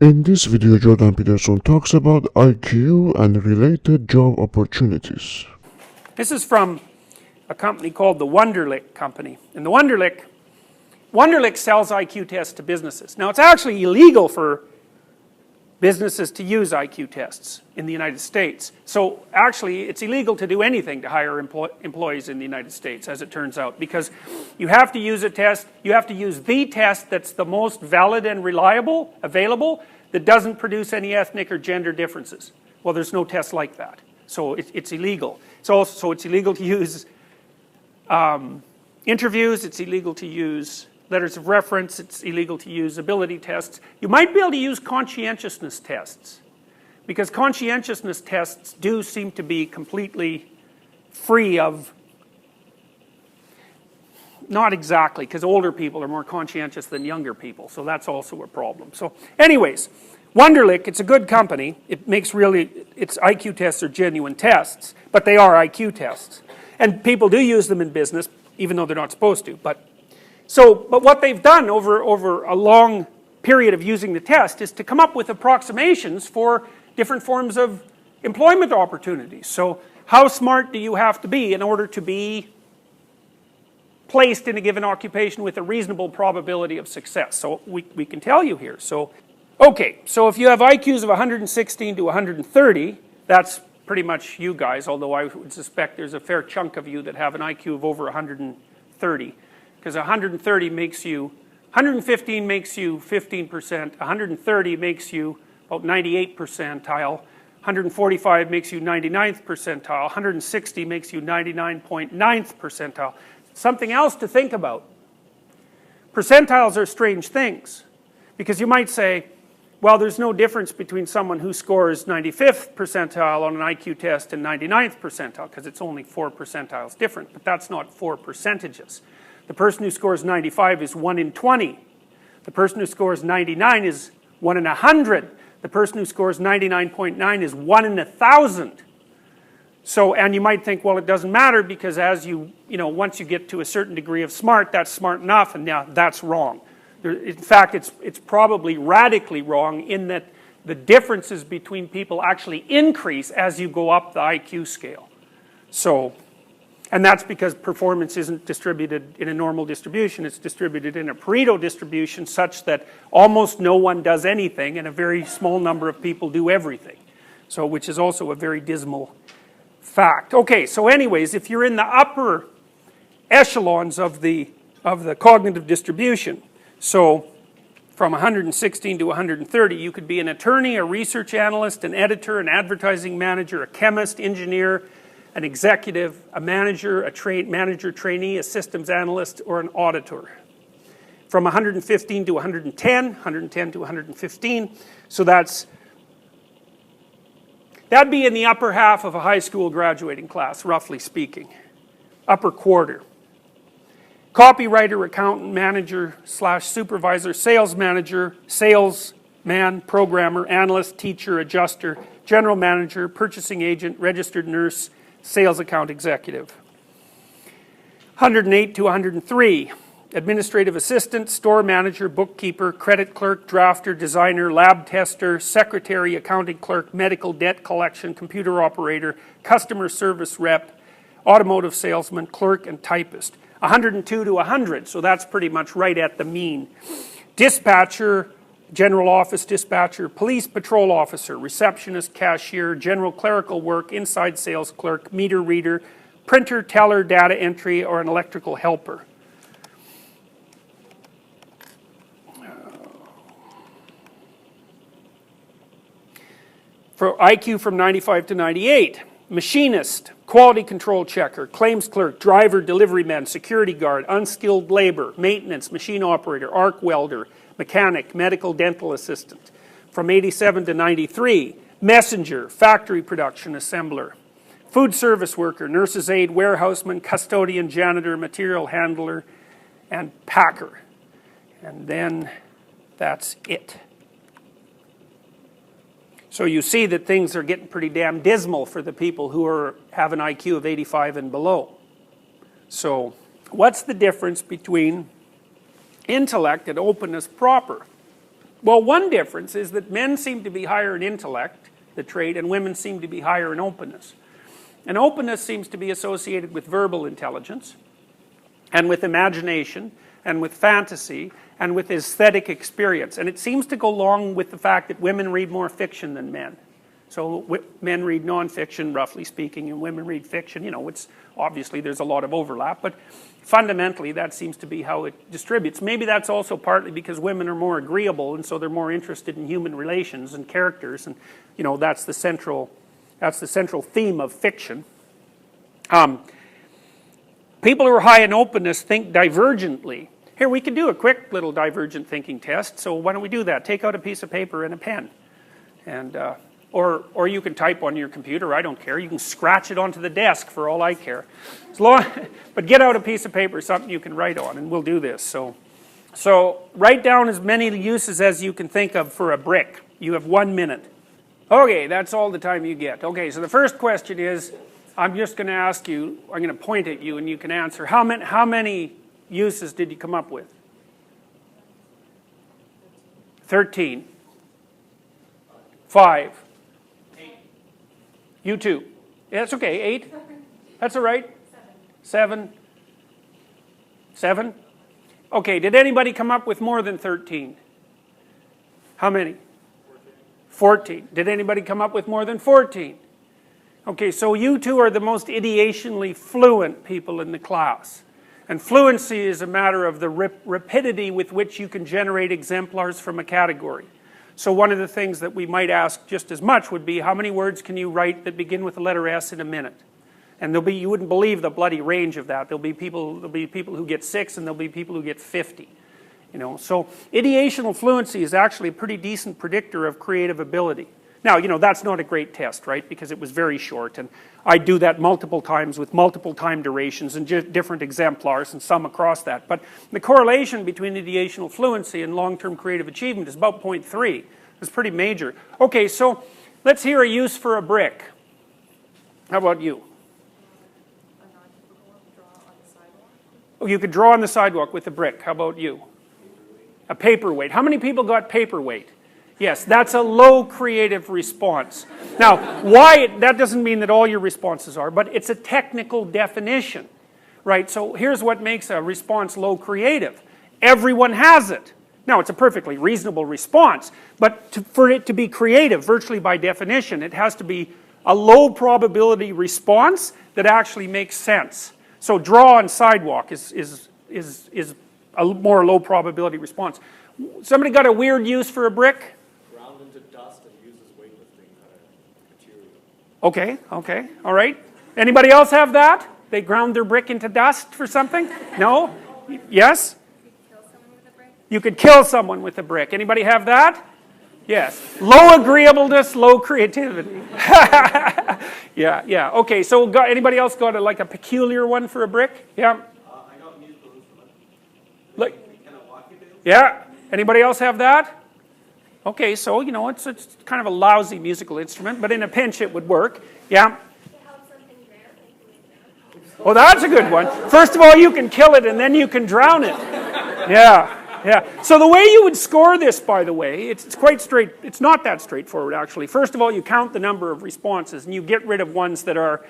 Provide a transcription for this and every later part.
In this video, Jordan Peterson talks about IQ and related job opportunities. This is from a company called the Wonderlic Company. And the Wonderlic sells IQ tests to businesses. Now, it's actually illegal for businesses to use IQ tests in the United States. So actually, it's illegal to do anything to hire employees in the United States, as it turns out, because you have to use a test, you have to use the test that's the most valid and reliable, available, that doesn't produce any ethnic or gender differences. Well, there's no test like that. So it's illegal. So it's illegal to use interviews, it's illegal to use letters of reference, it's illegal to use ability tests. You might be able to use conscientiousness tests, because conscientiousness tests do seem to be completely free of, not exactly, because older people are more conscientious than younger people, so that's also a problem. So anyways, Wonderlic, it's a good company. It makes its IQ tests are genuine tests, but they are IQ tests. And people do use them in business, even though they're not supposed to. But what they've done over a long period of using the test is to come up with approximations for different forms of employment opportunities. So how smart do you have to be in order to be placed in a given occupation with a reasonable probability of success? So we can tell you here. So, okay, so if you have IQs of 116 to 130, that's pretty much you guys, although I would suspect there's a fair chunk of you that have an IQ of over 130. Because 130 makes you, 115 makes you 15%, 130 makes you about 98th percentile, 145 makes you 99th percentile, 160 makes you 99.9th percentile. Something else to think about. Percentiles are strange things, because you might say, well, there's no difference between someone who scores 95th percentile on an IQ test and 99th percentile, because it's only 4 percentiles different, but that's not 4 percentages. The person who scores 95 is 1 in 20. The person who scores 99 is 1 in 100. The person who scores 99.9 is 1 in 1,000. So, and you might think, well, it doesn't matter, because as once you get to a certain degree of smart, that's smart enough, and now that's wrong. In fact, it's probably radically wrong in that the differences between people actually increase as you go up the IQ scale. So, and that's because performance isn't distributed in a normal distribution, it's distributed in a Pareto distribution such that almost no one does anything and a very small number of people do everything. So, which is also a very dismal fact. Okay, so anyways, if you're in the upper echelons of the cognitive distribution, so from 116 to 130, you could be an attorney, a research analyst, an editor, an advertising manager, a chemist, engineer, an executive, a manager, manager trainee, a systems analyst, or an auditor. From 115 to 110, 110 to 115, so that'd be in the upper half of a high school graduating class, roughly speaking. Upper quarter. Copywriter, accountant, manager / supervisor, sales manager, salesman, programmer, analyst, teacher, adjuster, general manager, purchasing agent, registered nurse, sales account executive. 108 to 103, administrative assistant, store manager, bookkeeper, credit clerk, drafter, designer, lab tester, secretary, accounting clerk, medical debt collection, computer operator, customer service rep, automotive salesman, clerk, and typist. 102 to 100, so that's pretty much right at the mean. Dispatcher, general office dispatcher, police patrol officer, receptionist, cashier, general clerical work, inside sales clerk, meter reader, printer, teller, data entry, or an electrical helper. For IQ from 95 to 98, machinist, quality control checker, claims clerk, driver, delivery man, security guard, unskilled labor, maintenance, machine operator, arc welder, mechanic, medical dental assistant. From 87 to 93, messenger, factory production assembler, food service worker, nurse's aide, warehouseman, custodian, janitor, material handler, and packer. And then that's it. So you see that things are getting pretty damn dismal for the people who have an IQ of 85 and below. So what's the difference between intellect and openness proper? Well, one difference is that men seem to be higher in intellect, the trait, and women seem to be higher in openness. And openness seems to be associated with verbal intelligence, and with imagination, and with fantasy, and with aesthetic experience. And it seems to go along with the fact that women read more fiction than men. So men read nonfiction, roughly speaking, and women read fiction. You know, it's obviously there's a lot of overlap, but fundamentally that seems to be how it distributes. Maybe that's also partly because women are more agreeable, and so they're more interested in human relations and characters, and you know that's the central theme of fiction. People who are high in openness think divergently. Here, we could do a quick little divergent thinking test, so why don't we do that? Take out a piece of paper and a pen. And, or you can type on your computer, I don't care. You can scratch it onto the desk for all I care. But get out a piece of paper, something you can write on, and we'll do this. So write down as many uses as you can think of for a brick. You have 1 minute. Okay, that's all the time you get. Okay, so the first question is, I'm just going to ask you, I'm going to point at you and you can answer. How many uses did you come up with? 13. 5. 8. You too. Yeah, that's okay. 8. That's all right. 7. 7. Okay, did anybody come up with more than 13? How many? 14. Did anybody come up with more than 14? Okay, so you two are the most ideationally fluent people in the class. And fluency is a matter of the rapidity with which you can generate exemplars from a category. So one of the things that we might ask just as much would be, how many words can you write that begin with the letter S in a minute? And you wouldn't believe the bloody range of that. There'll be people who get 6 and there'll be people who get 50. You know, so ideational fluency is actually a pretty decent predictor of creative ability. Now, you know, that's not a great test, right? Because it was very short, and I do that multiple times with multiple time durations and different exemplars and some across that. But the correlation between ideational fluency and long-term creative achievement is about 0.3. It's pretty major. Okay, so let's hear a use for a brick. How about you? Oh, you could draw on the sidewalk with a brick. How about you? A paperweight. How many people got paperweight? Yes, that's a low creative response. Now, that doesn't mean that all your responses are, but it's a technical definition, right? So here's what makes a response low creative. Everyone has it. Now, it's a perfectly reasonable response, but for it to be creative, virtually by definition, it has to be a low probability response that actually makes sense. So draw on sidewalk is a more low probability response. Somebody got a weird use for a brick? Okay, all right. Anybody else have that? They ground their brick into dust for something? No? Yes? You could kill someone with a brick. Anybody have that? Yes. Low agreeableness, low creativity. Yeah. Okay, so anybody else got like a peculiar one for a brick? Yeah? I got musical instrument. Like, yeah. Anybody else have that? Okay, so, you know, it's kind of a lousy musical instrument, but in a pinch it would work. Yeah? Oh, that's a good one. First of all, you can kill it and then you can drown it. Yeah. So the way you would score this, by the way, it's quite straight. It's not that straightforward, actually. First of all, you count the number of responses and you get rid of ones that are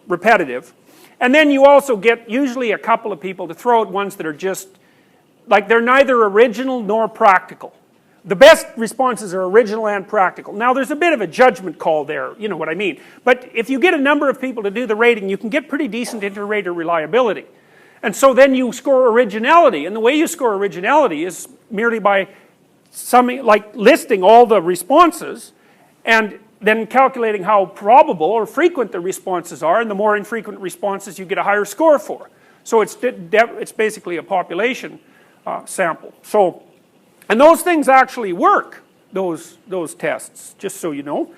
repetitive. And then you also get usually a couple of people to throw out ones that are just, like they're neither original nor practical. The best responses are original and practical. Now, there's a bit of a judgment call there, you know what I mean. But if you get a number of people to do the rating, you can get pretty decent inter-rater reliability. And so then you score originality. And the way you score originality is merely by listing all the responses and then calculating how probable or frequent the responses are. And the more infrequent responses, you get a higher score for. So it's basically a population sample. And those things actually work, those tests, just so you know.